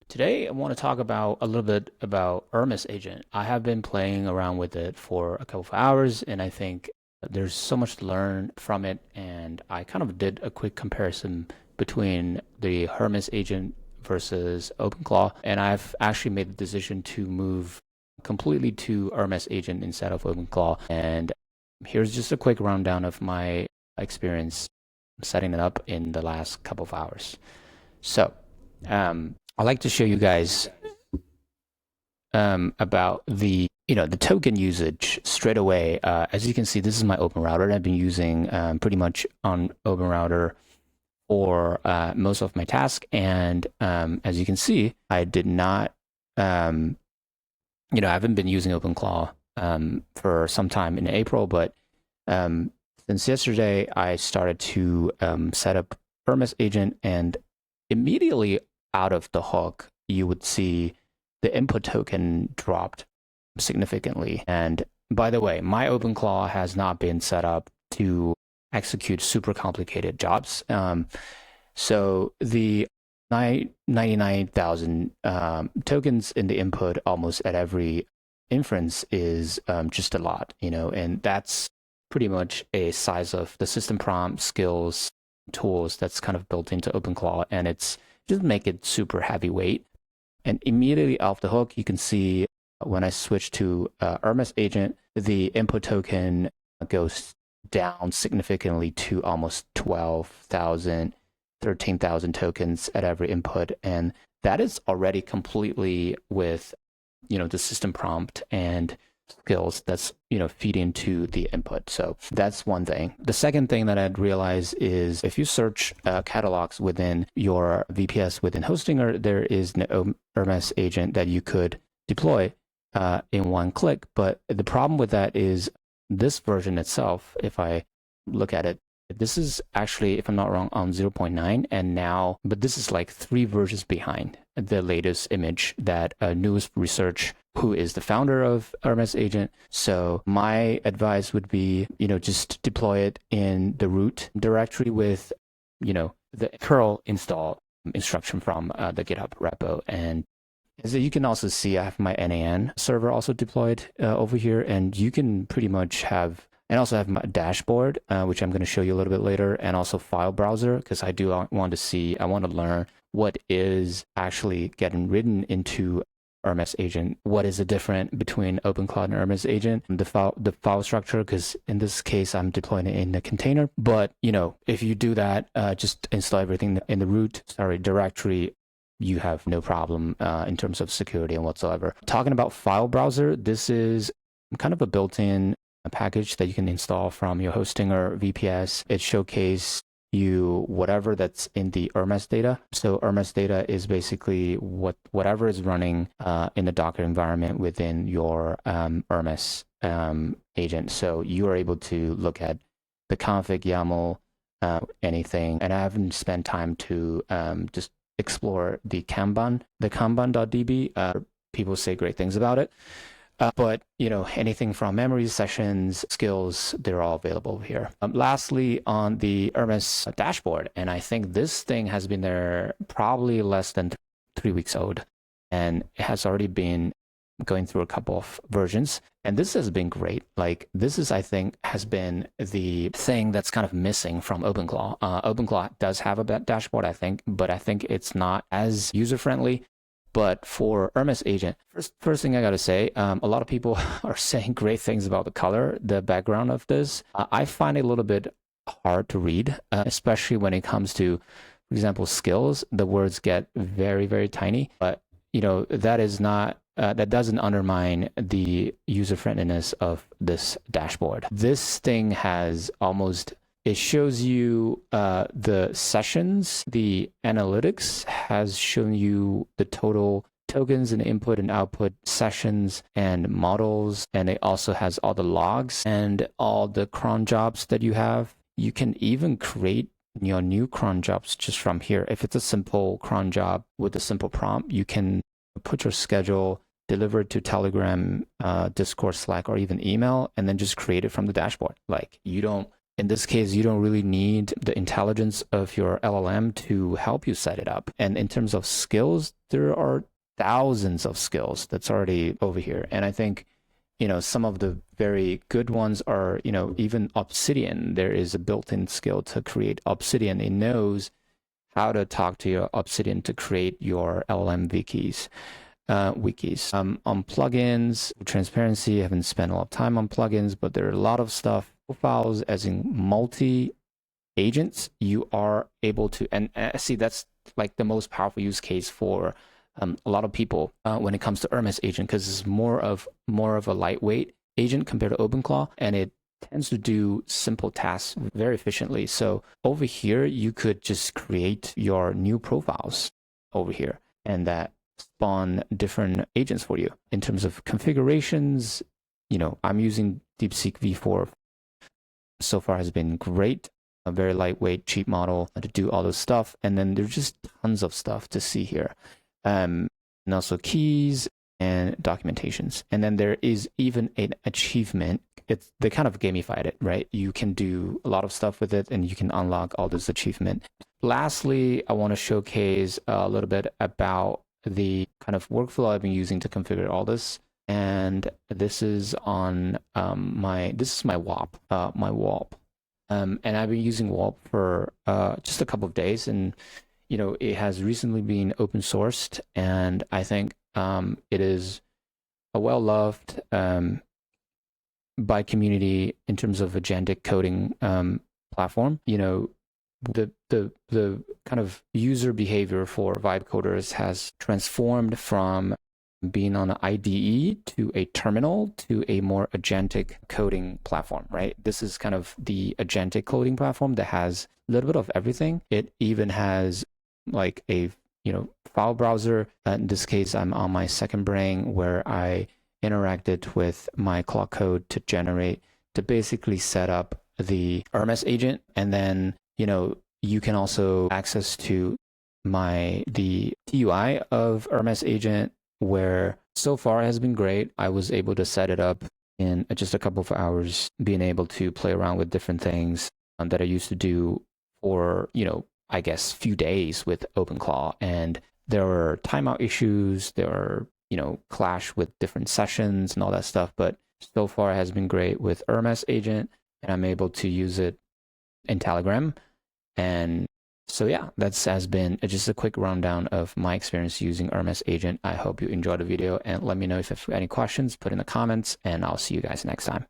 Today, I want to talk about a little bit about Hermes Agent. I have been playing around with it for a couple of hours, and I think there's so much to learn from it. And I kind of did a quick comparison between the Hermes Agent versus OpenClaw, and I've actually made the decision to move completely to Hermes Agent instead of OpenClaw. And here's just a quick rundown of my experience setting it up in the last couple of hours. So, I'd like to show you guys about the token usage straight away. As you can see, this is my Open Router. I've been using pretty much on Open Router for most of my tasks, and as you can see, I did not, I haven't been using OpenClaw for some time in April, but since yesterday, I started to set up Hermes Agent, and immediately out of the hook, you would see the input token dropped significantly. And by the way, my OpenClaw has not been set up to execute super complicated jobs. So the 99,000 tokens in the input almost at every inference is just a lot, and that's pretty much a size of the system prompt skills tools that's kind of built into OpenClaw, and it's just make it super heavyweight. And immediately off the hook, you can see when I switch to Hermes Agent, the input token goes down significantly to almost 12,000, 13,000 tokens at every input. And that is already completely with, the system prompt and skills that's feed into the input. So that's one thing. The second thing that I'd realize is if you search catalogs within your VPS within Hostinger, there is an Hermes agent that you could deploy in one click. But the problem with that is this version itself, if I look at it, this is actually, if I'm not wrong, on 0.9, and now, but this is like 3 versions behind the latest image that News Research, who is the founder of Hermes Agent. So my advice would be, just deploy it in the root directory with, the curl install instruction from the GitHub repo. And as you can also see, I have my NAN server also deployed over here, and you can pretty much have, and also have my dashboard, which I'm going to show you a little bit later, and also file browser, because I do want to learn what is actually getting written into Hermes Agent. What is the difference between OpenCloud and Hermes Agent? The file structure, because in this case, I'm deploying it in a container. But, if you do that, just install everything in the root directory, you have no problem in terms of security and whatsoever. Talking about file browser, this is kind of a built-in package that you can install from your hosting or VPS. It showcases you whatever that's in the Hermes data. So Hermes data is basically whatever is running in the Docker environment within your Hermes agent. So you are able to look at the config YAML, anything. And I haven't spent time to just explore the kanban.db. People say great things about it. But, anything from memory sessions, skills, they're all available here. Lastly, on the Hermes dashboard, and I think this thing has been there probably less than 3 weeks old, and it has already been going through a couple of versions. And this has been great. Like, this is, I think, has been the thing that's kind of missing from OpenClaw. OpenClaw does have a dashboard, I think, but I think it's not as user-friendly. But for Hermes Agent, first thing I got to say, a lot of people are saying great things about the color, the background of this. I find it a little bit hard to read, especially when it comes to, for example, skills. The words get very, very tiny. But, that is not, that doesn't undermine the user-friendliness of this dashboard. This thing has almost... It shows you the sessions, the analytics has shown you the total tokens and input and output sessions and models. And it also has all the logs and all the cron jobs that you have. You can even create your new cron jobs just from here. If it's a simple cron job with a simple prompt, you can put your schedule, deliver it to Telegram, Discord, Slack, or even email, and then just create it from the dashboard. Like, you don't in this case, you don't really need the intelligence of your LLM to help you set it up. And in terms of skills, there are thousands of skills that's already over here. And I think, some of the very good ones are, even Obsidian. There is a built-in skill to create Obsidian. It knows how to talk to your Obsidian to create your LLM wikis. On plugins, transparency, I haven't spent a lot of time on plugins, but there are a lot of stuff. Profiles, as in multi agents, you are able to, and see, that's like the most powerful use case for a lot of people when it comes to Hermes Agent, because it's more of a lightweight agent compared to OpenClaw, and it tends to do simple tasks very efficiently. So over here, you could just create your new profiles over here, and that spawn different agents for you. In terms of configurations, I'm using DeepSeek V4. So far has been great. A very lightweight, cheap model to do all this stuff. And then there's just tons of stuff to see here. And also keys and documentations. And then there is even an achievement. They kind of gamified it, right? You can do a lot of stuff with it and you can unlock all this achievement. Lastly, I want to showcase a little bit about the kind of workflow I've been using to configure all this. And this is on my WAP, my WAP. And I've been using WAP for just a couple of days, and it has recently been open sourced, and I think it is a well-loved by community in terms of agentic coding platform. The kind of user behavior for vibe coders has transformed from being on an IDE to a terminal to a more agentic coding platform, right? This is kind of the agentic coding platform that has a little bit of everything. It even has like a file browser. In this case, I'm on my second brain, where I interacted with my Claude Code to basically set up the Hermes agent, and then you can also access to the TUI of Hermes agent, where so far has been great. I was able to set it up in just a couple of hours, being able to play around with different things that I used to do for, I guess, few days with OpenClaw. And there were timeout issues, there were, clash with different sessions and all that stuff. But so far has been great with Hermes agent, and I'm able to use it in Telegram. And so yeah, has been just a quick rundown of my experience using Hermes Agent. I hope you enjoyed the video, and let me know if you have any questions, put in the comments, and I'll see you guys next time.